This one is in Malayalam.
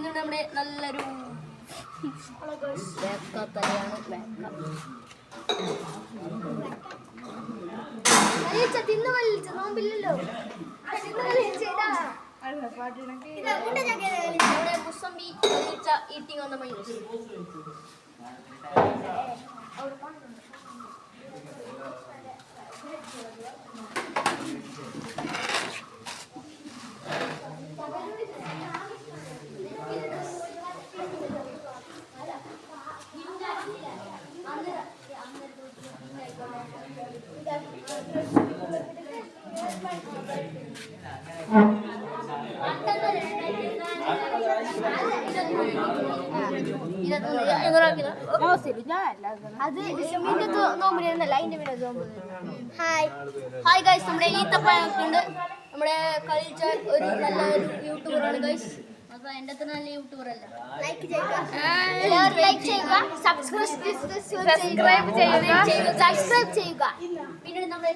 നമ്മുടെ നല്ലൊരു തിന്നു വലിച്ച നോമ്പില്ലല്ലോ mosambi eating on the minus hi guys, നമ്മുടെ ഈത്തപ്പഴക്കുണ്ട്. നമ്മുടെ കൾച്ചർ ഒരു നല്ലൊരു യൂട്യൂബറാണ് ഗൈസ്. അപ്പൊ എന്റെ അത്ര നല്ല യൂട്യൂബർ അല്ല. ലൈക്ക് ചെയ്യുക, സബ്സ്ക്രൈബ് ചെയ്യുക. പിന്നെ നമ്മുടെ